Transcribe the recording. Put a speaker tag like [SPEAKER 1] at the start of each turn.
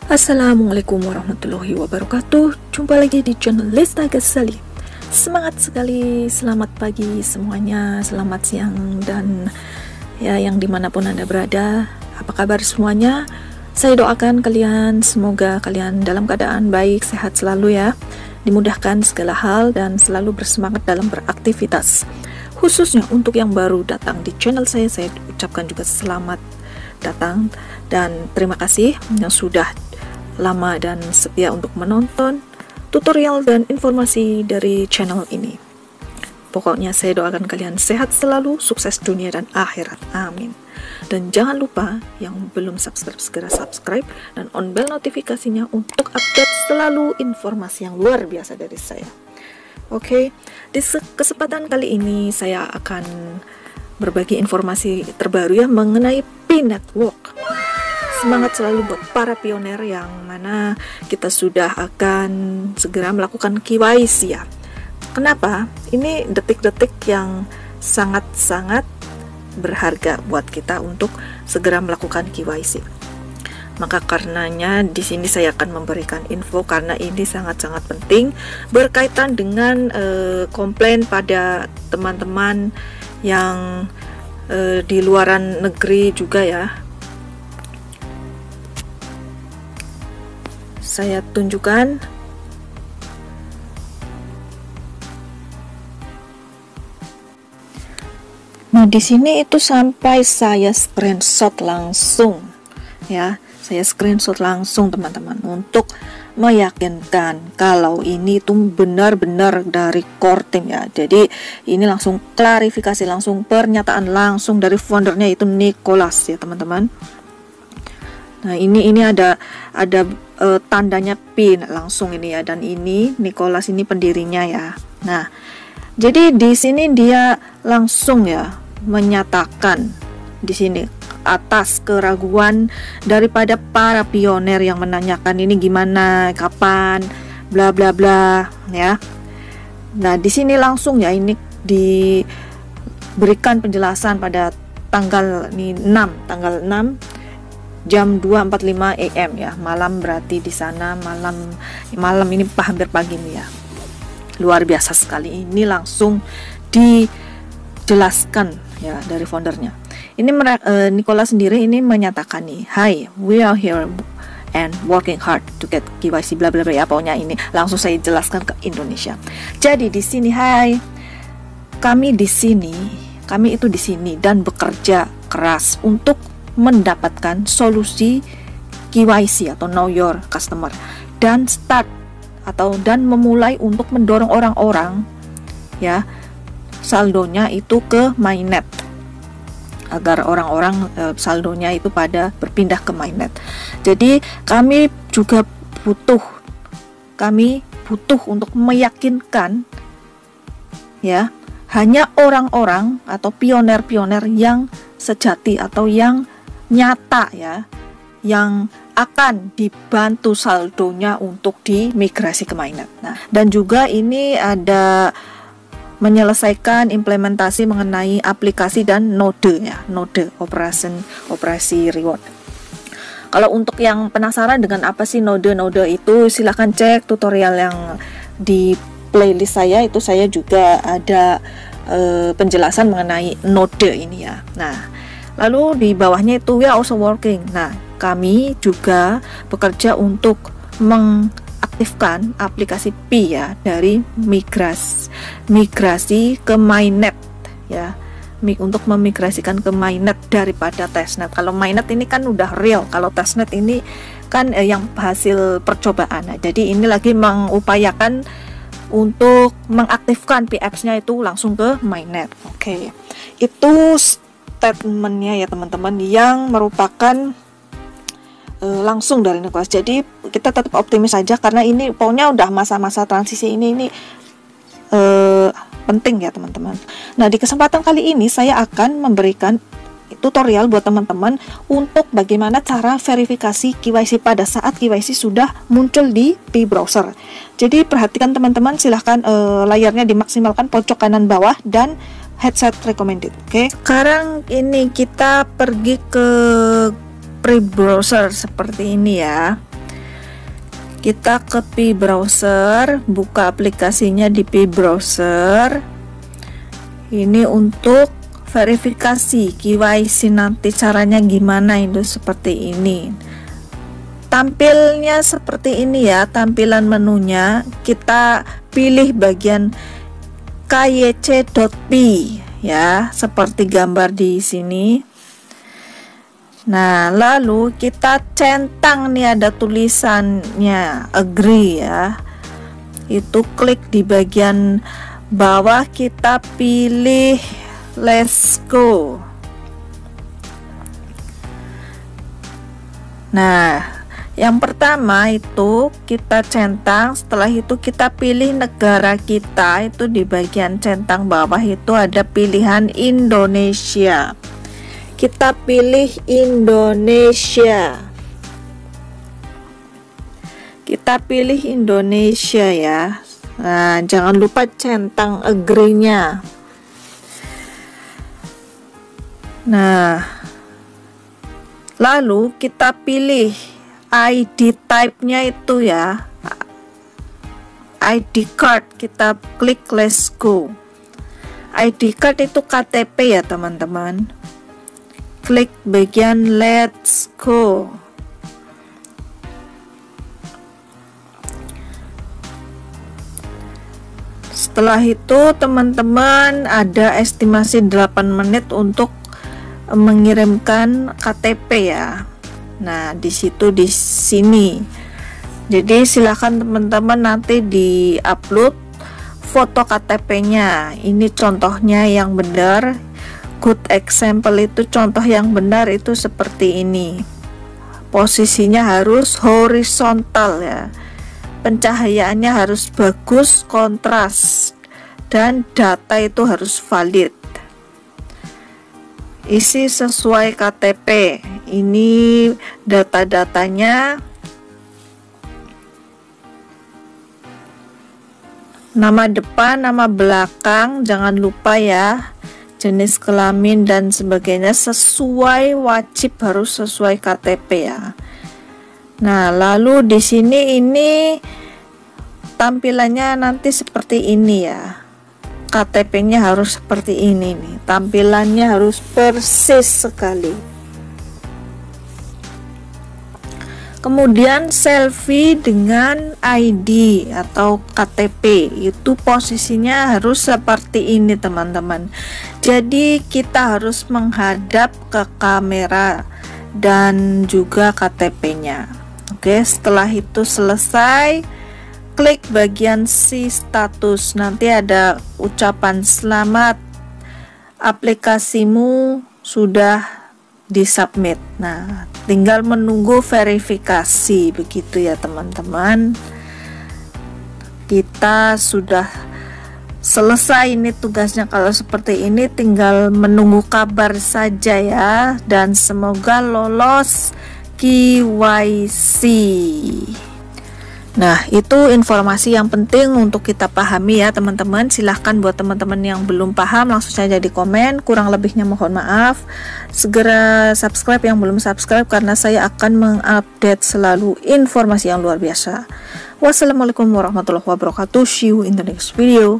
[SPEAKER 1] Assalamualaikum warahmatullahi wabarakatuh. Jumpa lagi di channel Lesta Ghazali. Semangat sekali, selamat pagi semuanya, selamat siang, dan ya yang dimanapun Anda berada. Apa kabar semuanya? Saya doakan kalian, semoga kalian dalam keadaan baik, sehat selalu ya, dimudahkan segala hal dan selalu bersemangat dalam beraktivitas. Khususnya untuk yang baru datang di channel saya ucapkan juga selamat datang dan terima kasih yang sudah lama dan setia untuk menonton tutorial dan informasi dari channel ini. Pokoknya saya doakan kalian sehat selalu, sukses dunia dan akhirat, amin. Dan jangan lupa yang belum subscribe segera subscribe dan on bell notifikasinya untuk update selalu informasi yang luar biasa dari saya. Oke, di kesempatan kali ini saya akan berbagi informasi terbaru ya mengenai Pi Network. Semangat selalu buat para pioner yang mana kita sudah akan segera melakukan KYC ya. Kenapa? Ini detik-detik yang sangat-sangat berharga buat kita untuk segera melakukan KYC. Maka karenanya di sini saya akan memberikan info karena ini sangat-sangat penting berkaitan dengan komplain pada teman-teman yang di luaran negeri juga ya. Saya tunjukkan. Nah, di sini itu sampai saya screenshot langsung ya. Saya screenshot langsung teman-teman untuk meyakinkan kalau ini tuh benar-benar dari core team ya. Jadi ini langsung klarifikasi, langsung pernyataan langsung dari foundernya itu Nicholas ya teman-teman. Nah, ini ada tandanya pin langsung ini ya, dan ini Nicholas ini pendirinya ya. Nah, jadi di sini dia langsung ya menyatakan di sini atas keraguan daripada para pioner yang menanyakan ini gimana, kapan, bla bla bla ya. Nah, di sini langsung ya ini diberikan penjelasan pada tanggal 6 jam 2.45 AM ya, malam berarti di sana malam ini hampir pagi nih ya. Luar biasa sekali, ini langsung dijelaskan ya dari foundernya. Ini Nicholas sendiri ini menyatakan nih, "Hi, we are here and working hard to get KYC bla bla bla ya." Pokoknya ini langsung saya jelaskan ke Indonesia. Jadi di sini, "Hai, kami di sini dan bekerja keras untuk mendapatkan solusi KYC atau Know Your Customer dan memulai untuk mendorong orang-orang ya saldonya itu ke Mainnet agar orang-orang saldonya itu pada berpindah ke Mainnet. Jadi kami butuh untuk meyakinkan ya hanya orang-orang atau pioner-pioner yang sejati atau yang nyata ya, yang akan dibantu saldonya untuk dimigrasi ke Mainnet. Nah, dan juga ini ada menyelesaikan implementasi mengenai aplikasi dan node ya, node operasi reward. Kalau untuk yang penasaran dengan apa sih node itu, silahkan cek tutorial yang di playlist saya, itu saya juga ada penjelasan mengenai node ini ya. Nah, lalu di bawahnya itu we are also working. Nah, kami juga bekerja untuk mengaktifkan aplikasi Pi ya dari migrasi ke Mainnet ya. Untuk memigrasikan ke Mainnet daripada testnet. Kalau Mainnet ini kan udah real, kalau testnet ini kan yang hasil percobaan. Nah, jadi ini lagi mengupayakan untuk mengaktifkan PX-nya itu langsung ke Mainnet. Oke. Itu statementnya ya teman-teman yang merupakan langsung dari Nicholas. Jadi kita tetap optimis saja karena ini pokoknya udah masa-masa transisi ini penting ya teman-teman. Nah, di kesempatan kali ini saya akan memberikan tutorial buat teman-teman untuk bagaimana cara verifikasi KYC pada saat KYC sudah muncul di Pi browser. Jadi perhatikan teman-teman, silahkan layarnya dimaksimalkan pojok kanan bawah dan headset recommended. Oke. Sekarang ini kita pergi ke pre browser seperti ini ya. kita ke Pi Browser, buka aplikasinya di Pi Browser. Ini untuk verifikasi KYC, nanti caranya gimana itu seperti ini. Tampilnya seperti ini ya, tampilan menunya. Kita pilih bagian kyc.pi ya, seperti gambar di sini. Nah, lalu kita centang nih, ada tulisannya agree ya. Itu klik di bagian bawah, kita pilih let's go. Nah, yang pertama itu kita centang, setelah itu kita pilih negara kita. Itu di bagian centang bawah itu ada pilihan Indonesia. Kita pilih Indonesia. Kita pilih Indonesia ya. Nah, jangan lupa centang agree-nya. Nah, lalu kita pilih ID type-nya itu ya, ID card, kita klik let's go. ID card itu KTP ya teman-teman. Klik bagian let's go. Setelah itu teman-teman ada estimasi 8 menit untuk mengirimkan KTP ya. Nah, di situ di sini. Jadi silakan teman-teman nanti di-upload foto KTP-nya. Ini contohnya yang benar. Good example itu contoh yang benar itu seperti ini. Posisinya harus horizontal ya. Pencahayaannya harus bagus, kontras, dan data itu harus valid. Isi sesuai KTP. Ini data-datanya. Nama depan, nama belakang, jangan lupa ya. Jenis kelamin dan sebagainya sesuai, wajib harus sesuai KTP ya. Nah, lalu di sini ini tampilannya nanti seperti ini ya. KTP-nya harus seperti ini nih. Tampilannya harus persis sekali. Kemudian selfie dengan ID atau KTP, itu posisinya harus seperti ini teman-teman. Jadi kita harus menghadap ke kamera dan juga KTP-nya. Oke, setelah itu selesai, klik bagian si status. Nanti ada ucapan selamat, aplikasimu sudah disubmit. Nah, tinggal menunggu verifikasi begitu ya teman-teman. Kita sudah selesai ini tugasnya. Kalau seperti ini tinggal menunggu kabar saja ya, dan semoga lolos KYC. Nah, itu informasi yang penting untuk kita pahami ya teman-teman. Silahkan buat teman-teman yang belum paham langsung saja di komen. Kurang lebihnya mohon maaf. Segera subscribe yang belum subscribe, karena saya akan mengupdate selalu informasi yang luar biasa. Wassalamualaikum warahmatullahi wabarakatuh. See you in the next video.